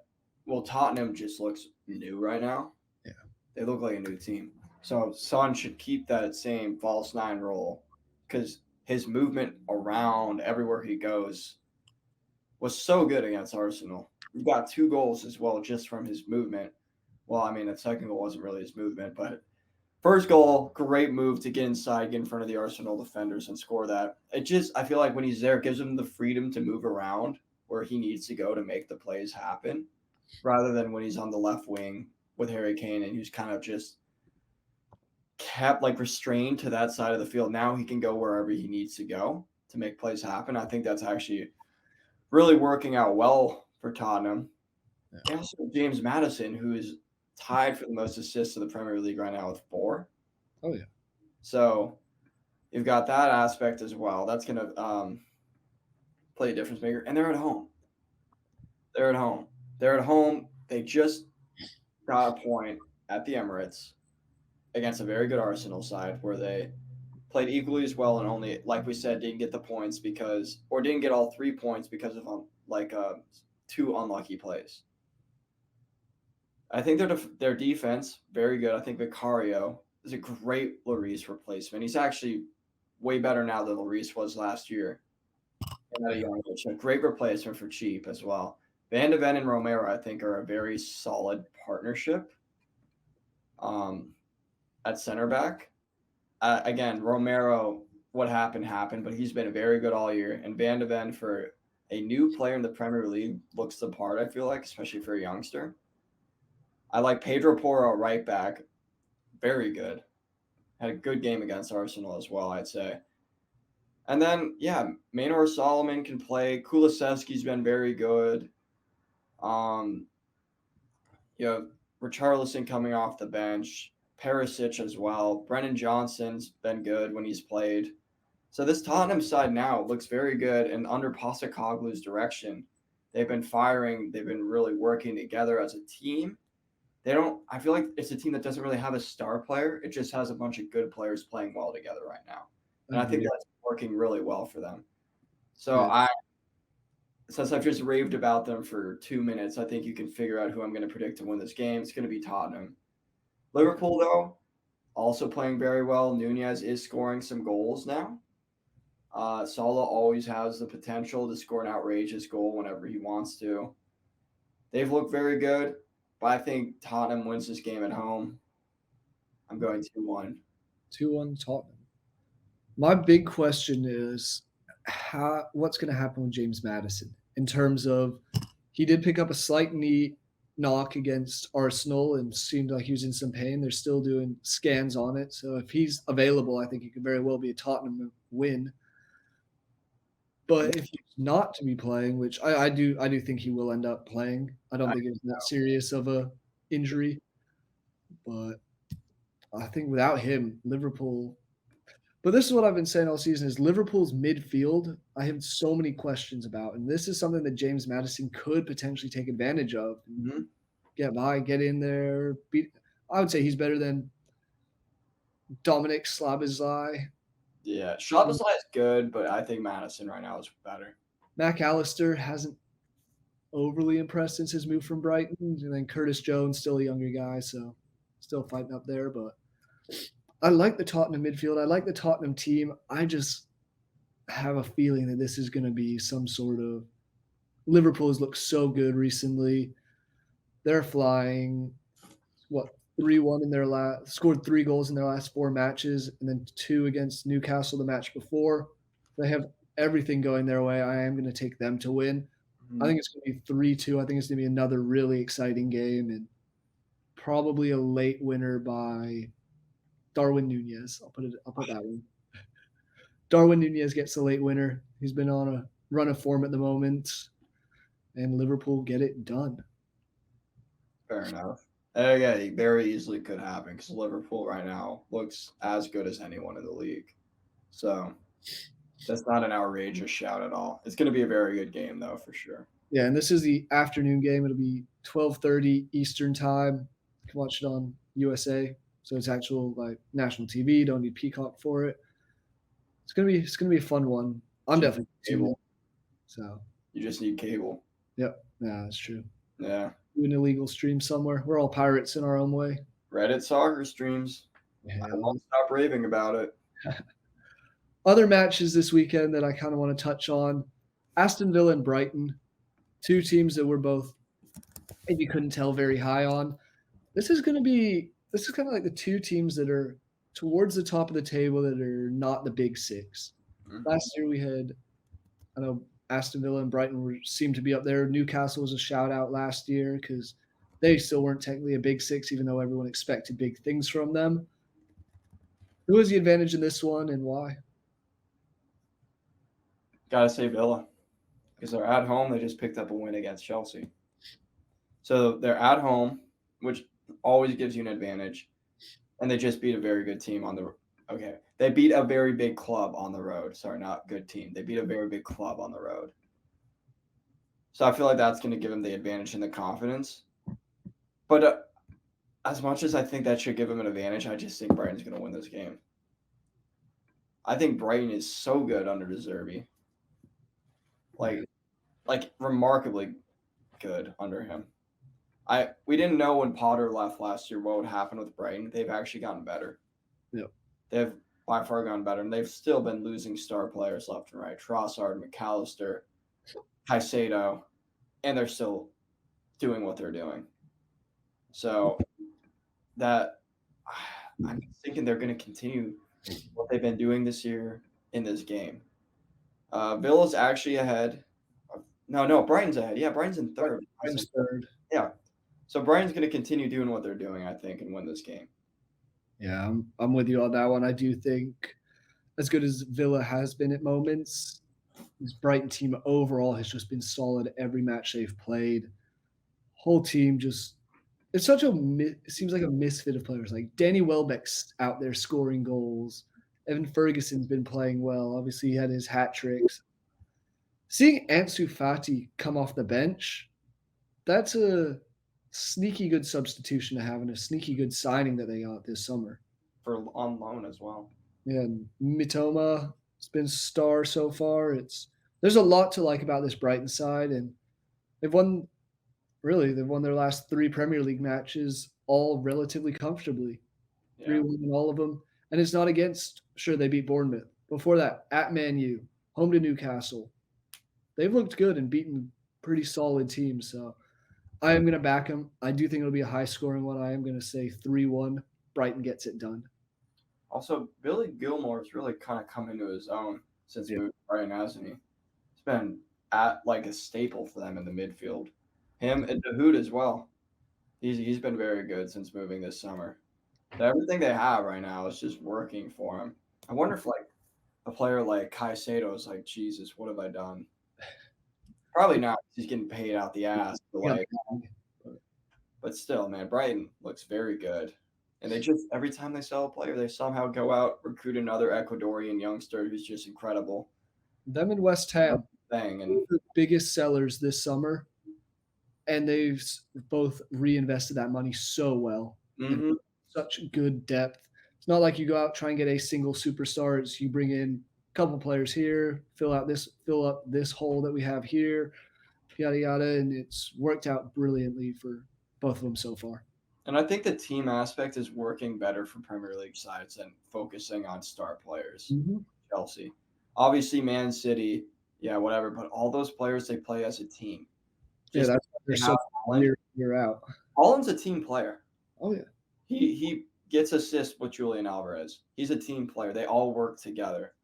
Tottenham just looks new right now. Yeah. They look like a new team. So Son should keep that same false 9 role because his movement around everywhere he goes was so good against Arsenal. He got 2 goals as well just from his movement. Well, I mean, the second goal wasn't really his movement, but first goal, great move to get inside, get in front of the Arsenal defenders and score that. I feel like when he's there, it gives him the freedom to move around where he needs to go to make the plays happen, rather than when he's on the left wing with Harry Kane and he's kind of just kept like restrained to that side of the field. Now he can go wherever he needs to go to make plays happen. I think that's actually really working out well for Tottenham. They also have James Madison, who is tied for the most assists in the Premier League right now with 4. Oh yeah. So you've got that aspect as well. That's going to play a difference maker. And they're at home. They're at home. They're at home. They just got a point at the Emirates against a very good Arsenal side where they played equally as well and only, like we said, didn't get the points didn't get all 3 points because of 2 unlucky plays. I think their defense very good. I think Vicario is a great Lloris replacement. He's actually way better now than Lloris was last year. And at a young age, a great replacement for cheap as well. Van de Ven and Romero, I think, are a very solid partnership at center back. Again, Romero, what happened, but he's been very good all year. And Van de Ven, for a new player in the Premier League, looks the part, I feel like, especially for a youngster. I like Pedro Porro, right back. Very good. Had a good game against Arsenal as well, I'd say. And then, yeah, Maynor Solomon can play. Kulusevski's been very good. You have Richarlison coming off the bench. Perisic as well. Brennan Johnson's been good when he's played. So this Tottenham side now looks very good, and under Postecoglou's direction, they've been firing. They've been really working together as a team. I feel like it's a team that doesn't really have a star player. It just has a bunch of good players playing well together right now. And I think that's working really well for them. So since I've just raved about them for 2 minutes, I think you can figure out who I'm going to predict to win this game. It's going to be Tottenham. Liverpool, though, also playing very well. Nunez is scoring some goals now. Salah always has the potential to score an outrageous goal whenever he wants to. They've looked very good, but I think Tottenham wins this game at home. I'm going 2-1. 2-1 Tottenham. My big question is what's going to happen with James Madison in terms of he did pick up a slight knee knock against Arsenal and seemed like he was in some pain. They're still doing scans on it. So if he's available, I think it could very well be a Tottenham win. But if he's not to be playing, which I do think he will end up playing. I don't think it's that serious of a injury. But I think without him, Liverpool. But this is what I've been saying all season: is Liverpool's midfield. I have so many questions about, and this is something that James Madison could potentially take advantage of. Mm-hmm. Get in there. I would say he's better than Dominic Szoboszlai. Yeah, Szoboszlai is good, but I think Madison right now is better. Mac Allister hasn't overly impressed since his move from Brighton, and then Curtis Jones, still a younger guy, so still fighting up there. But I like the Tottenham midfield. I like the Tottenham team. I just have a feeling that this is going to be some sort of Liverpool has looked so good recently. They're flying. 3-1 in their scored 3 goals in their last 4 matches, and then 2 against Newcastle the match before. They have everything going their way. I am going to take them to win. Mm-hmm. I think it's going to be 3-2. I think it's going to be another really exciting game, and probably a late winner by Darwin Nunez. I'll put that one. Darwin Nunez gets the late winner. He's been on a run of form at the moment, and Liverpool get it done. Fair enough. Yeah, it very easily could happen because Liverpool right now looks as good as anyone in the league. So that's not an outrageous shout at all. It's going to be a very good game, though, for sure. Yeah, and this is the afternoon game. It'll be 12:30 Eastern time. You can watch it on USA, so it's actual national TV. Don't need Peacock for it. It's gonna be a fun one. I'm definitely cable. So you just need cable. Yep. Yeah, that's true. Yeah. Do an illegal stream somewhere. We're all pirates in our own way. Reddit soccer streams. Yeah. I won't stop raving about it. Other matches this weekend that I kind of want to touch on: Aston Villa and Brighton, 2 teams that we're both maybe couldn't tell very high on. This is kind of like the 2 teams that are towards the top of the table that are not the big 6. Mm-hmm. Last year we had, I know, Aston Villa and Brighton seemed to be up there. Newcastle was a shout out last year because they still weren't technically a big 6, even though everyone expected big things from them. Who has the advantage in this one and why? Gotta say Villa, because they're at home. They just picked up a win against Chelsea. So they're at home, which always gives you an advantage, and they just beat a very good team on the. Okay, they beat a very big club on the road. Sorry, not good team. They beat a very big club on the road. So I feel like that's going to give them the advantage and the confidence. But as much as I think that should give them an advantage, I just think Brighton's going to win this game. I think Brighton is so good under De Zerbi. Like remarkably good under him. We didn't know when Potter left last year what would happen with Brighton. They've actually gotten better. Yep. They've by far gotten better, and they've still been losing star players left and right. Trossard, McAllister, Caicedo, and they're still doing what they're doing. So that I'm thinking they're going to continue what they've been doing this year in this game. Villa's actually ahead. No, Brighton's ahead. Yeah, Brighton's in third. Brighton's third. Yeah. So Brighton's going to continue doing what they're doing, I think, and win this game. Yeah, I'm with you on that one. I do think, as good as Villa has been at moments, this Brighton team overall has just been solid every match they've played. Whole team just it's such a it seems like a misfit of players. Like Danny Welbeck's out there scoring goals. Evan Ferguson's been playing well. Obviously, he had his hat tricks. Seeing Ansu Fati come off the bench, that's a sneaky good substitution to have and a sneaky good signing that they got this summer. For on loan as well. Yeah, and Mitoma has been star so far. There's a lot to like about this Brighton side, and they've won they've won their last 3 Premier League matches all relatively comfortably. Yeah. 3-1 in all of them, and it's not against. Sure, they beat Bournemouth. Before that, at Man U, home to Newcastle. They've looked good and beaten pretty solid teams. So I am going to back them. I do think it'll be a high scoring one. I am going to say 3-1. Brighton gets it done. Also, Billy Gilmore's really kind of come into his own since moving to Brighton, hasn't he? He's been at like a staple for them in the midfield. Him and Dahoud as well. He's been very good since moving this summer. So everything they have right now is just working for him. I wonder if like a player like Caicedo is like, Jesus, what have I done? Probably not. He's getting paid out the ass. But still, man, Brighton looks very good. And they just every time they sell a player, they somehow go out, recruit another Ecuadorian youngster who's just incredible. Them and West Ham, Thing and the biggest sellers this summer, and they've both reinvested that money so well. mhm. Such good depth. It's not like you go out try and get a single superstar. It's you bring in a couple players here, fill up this hole that we have here, yada yada, and it's worked out brilliantly for both of them so far. And I think the team aspect is working better for Premier League sides than focusing on star players. Chelsea. Obviously, Man City, yeah, whatever, but all those players, they play as a team. Yeah, that's why they're so Haaland. year out. Haaland's a team player. Oh yeah. He gets assists with Julian Alvarez. He's a team player. They all work together.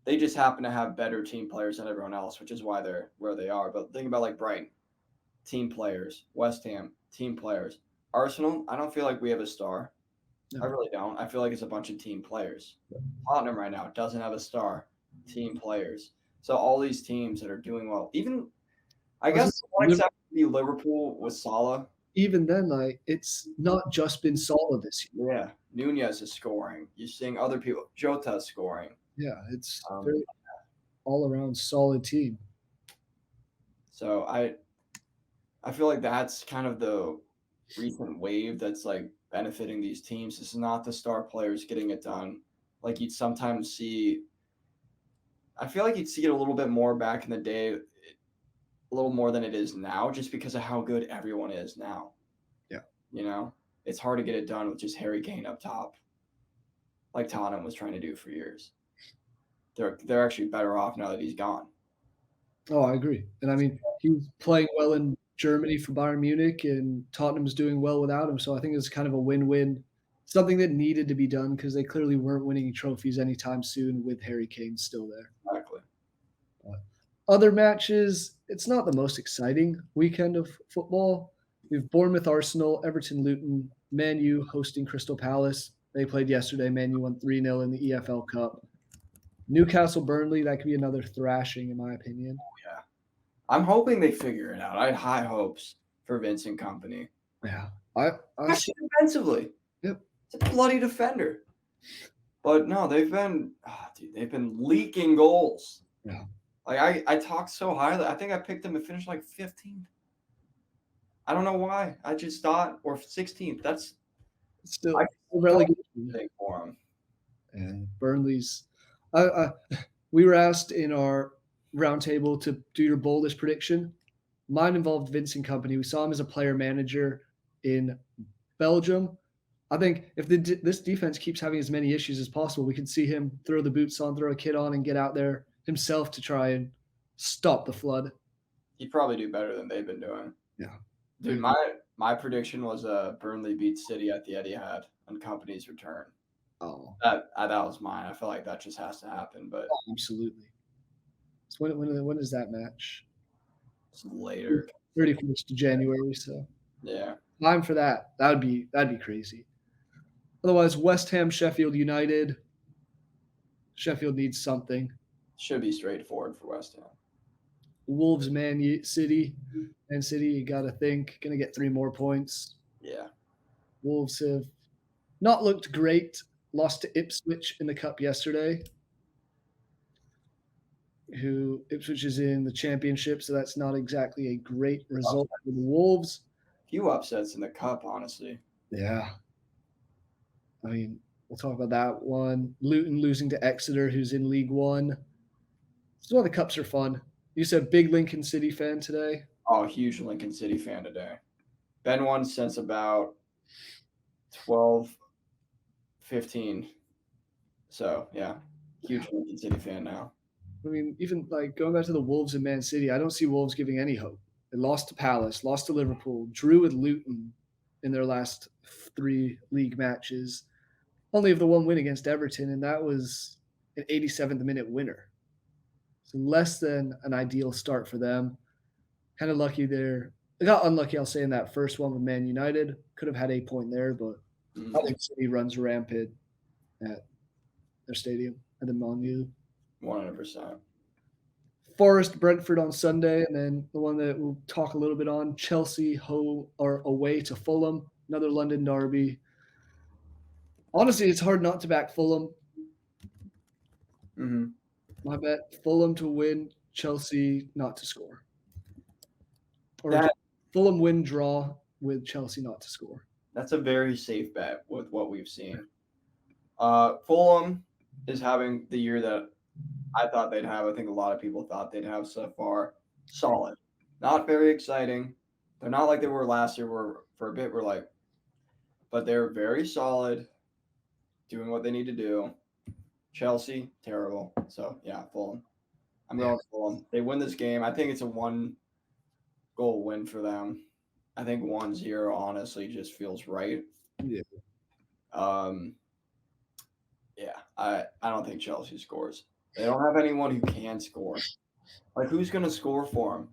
They just happen to have better team players than everyone else, which is why they're where they are. But think about like Brighton, team players. West Ham, team players. Arsenal, I don't feel like we have a star. No. I really don't. I feel like it's a bunch of team players. Tottenham right now doesn't have a star. Team players. So all these teams that are doing well, even I guess one exception would be Liverpool with Salah. Even then, like it's not just been Salah this year. Yeah, Nunez is scoring. You're seeing other people. Jota's scoring. Yeah, it's very all around solid team. So I feel like that's kind of the recent wave that's like benefiting these teams. This is not the star players getting it done. Like you'd sometimes see. I feel like you'd see it a little bit more back in the day, a little more than it is now, just because of how good everyone is now. Yeah. You know, it's hard to get it done with just Harry Kane up top, like Tottenham was trying to do for years. They're actually better off now that he's gone. Oh, I agree. And I mean, he's playing well in Germany for Bayern Munich, and Tottenham's doing well without him. So I think it's kind of a win-win, something that needed to be done because they clearly weren't winning trophies anytime soon with Harry Kane still there. Exactly. Other matches, it's not the most exciting weekend of football. We have Bournemouth, Arsenal, Everton, Luton, Man U hosting Crystal Palace. They played yesterday. Man U won 3-0 in the EFL Cup. Newcastle, Burnley, that could be another thrashing in my opinion. Yeah. I'm hoping they figure it out. I had high hopes for Vincent Company. Yeah. Especially defensively. Yep. It's a bloody defender. But no, they've been leaking goals. Yeah. Like I talked so highly. I think I picked them to finish like 15th. I don't know why. I just thought, or 16th. That's Still I relegation. think for them. And Burnley's. We were asked in our roundtable to do your boldest prediction. Mine involved Vincent Company. We saw him as a player manager in Belgium. I think if this defense keeps having as many issues as possible, we could see him throw the boots on, throw a kit on, and get out there himself to try and stop the flood. He'd probably do better than they've been doing. Yeah. Dude, my prediction was Burnley beats City at the Etihad on Company's return. Oh, that was mine. I feel like that just has to happen, but absolutely. So when is that match? It's later. 31st of January. So yeah, time for that. That'd be crazy. Otherwise, West Ham, Sheffield United. Sheffield needs something. Should be straightforward for West Ham. Wolves, Man City. Man City, you got to think, going to get 3 more points. Yeah. Wolves have not looked great. Lost to Ipswich in the Cup yesterday. Ipswich is in the Championship, so that's not exactly a great result for the Wolves. Few upsets in the Cup, honestly. Yeah. I mean, we'll talk about that one. Luton losing to Exeter, who's in League One. This is why the Cups are fun. You said big Lincoln City fan today? Oh, huge Lincoln City fan today. Been one since about 12, 15. So, yeah, huge Lincoln City fan now. I mean, even like going back to the Wolves and Man City, I don't see Wolves giving any hope. They lost to Palace, lost to Liverpool, drew with Luton in their last 3 league matches. Only have the one win against Everton, and that was an 87th minute winner. So less than an ideal start for them. Kind of lucky there. They got unlucky, I'll say, in that first one with Man United. Could have had a point there, but I think City runs rampant at their stadium at the Molineux. 100%. Forest, Brentford on Sunday, and then the one that we'll talk a little bit on, Chelsea away to Fulham, another London derby. Honestly, it's hard not to back Fulham. Mm-hmm. My bet, Fulham to win, Chelsea not to score. Or Fulham win, draw with Chelsea not to score. That's a very safe bet with what we've seen. Fulham is having the year that I thought they'd have. I think a lot of people thought they'd have so far. Solid. Not very exciting. They're not like they were last year where for a bit we're like, but they're very solid, doing what they need to do. Chelsea, terrible. So, yeah, Fulham. I'm going with Fulham. They win this game. I think it's a 1-goal win for them. I think 1-0 honestly just feels right. Yeah. Yeah, I don't think Chelsea scores. They don't have anyone who can score. Like, who's going to score for them?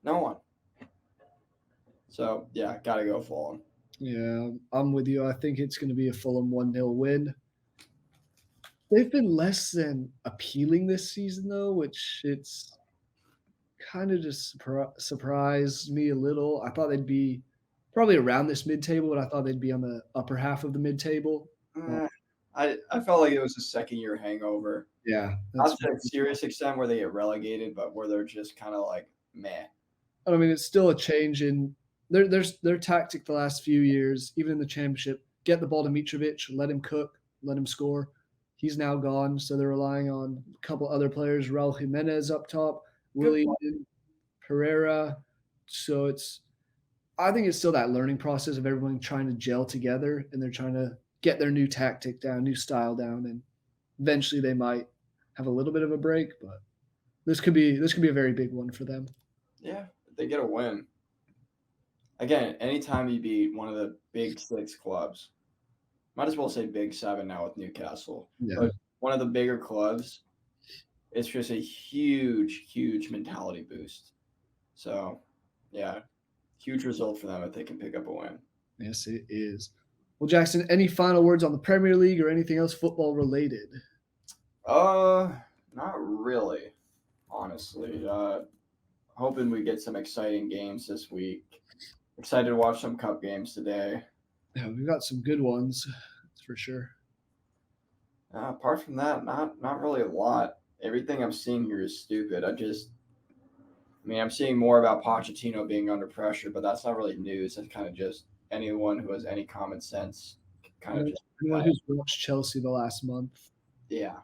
No one. So, yeah, got to go Fulham. Yeah, I'm with you. I think it's going to be a Fulham 1-0 win. They've been less than appealing this season, though, which it's kind of just surprised me a little. I thought they'd be probably around this mid-table, but I thought they'd be on the upper half of the mid-table. I felt like it was a second-year hangover. Yeah. Not to a serious extent where they get relegated, but where they're just kind of like, meh. I mean, it's still a change in their tactic the last few years, even in the Championship. Get the ball to Mitrovic, let him cook, let him score. He's now gone, so they're relying on a couple other players. Raul Jimenez up top, William Pereira. So I think it's still that learning process of everyone trying to gel together, and they're trying to get their new tactic down, new style down, and eventually they might have a little bit of a break. But this could be a very big one for them. Yeah, they get a win. Again, anytime you beat one of the big 6 clubs, might as well say big 7 now with Newcastle. Yeah. But one of the bigger clubs, it's just a huge, huge mentality boost. So, yeah, huge result for them if they can pick up a win. Yes, it is. Well, Jackson, any final words on the Premier League or anything else football related? Not really, honestly. Hoping we get some exciting games this week. Excited to watch some cup games today. Yeah, we've got some good ones, that's for sure. Apart from that, not really a lot. Everything I'm seeing here is stupid. I'm seeing more about Pochettino being under pressure, but that's not really news. That's kind of just anyone who has any common sense kind of just Anyone who's watched Chelsea the last month. yeah.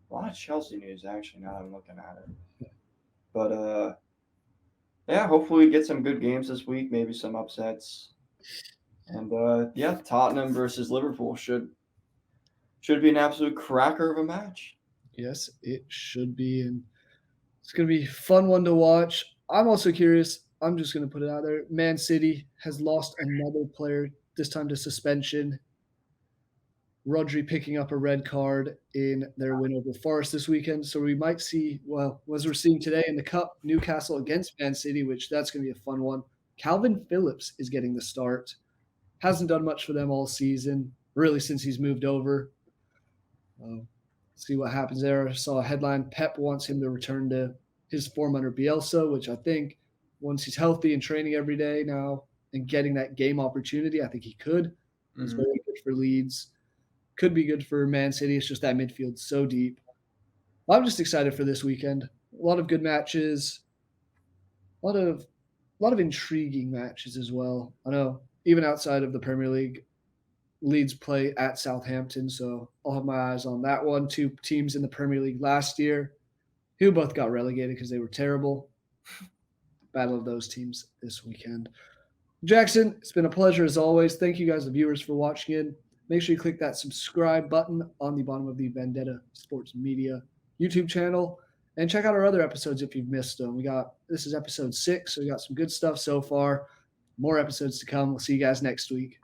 A lot of Chelsea news actually now that I'm looking at it. But yeah, hopefully we get some good games this week, maybe some upsets. And yeah, Tottenham versus Liverpool should be an absolute cracker of a match. Yes, it should be, and it's going to be a fun one to watch. I'm also curious. I'm just going to put it out there. Man City has lost another player, this time to suspension. Rodri picking up a red card in their win over Forest this weekend. So we might see, well, as we're seeing today in the Cup, Newcastle against Man City, which that's going to be a fun one. Calvin Phillips is getting the start. Hasn't done much for them all season, really, since he's moved over. See what happens there. I saw a headline, Pep wants him to return to his form under Bielsa, which I think once he's healthy and training every day now and getting that game opportunity, I think he could. It's very good for Leeds. Could be good for Man City. It's just that midfield's so deep. I'm just excited for this weekend. A lot of good matches. A lot of intriguing matches as well. I know even outside of the Premier League, Leeds play at Southampton, so I'll have my eyes on that one. Two teams in the Premier League last year who both got relegated because they were terrible. Battle of those teams this weekend. Jackson, it's been a pleasure as always. Thank you guys, the viewers, for watching in. Make sure you click that subscribe button on the bottom of the Vendetta Sports Media YouTube channel and check out our other episodes if you've missed them. This is episode 6, so we got some good stuff so far. More episodes to come. We'll see you guys next week.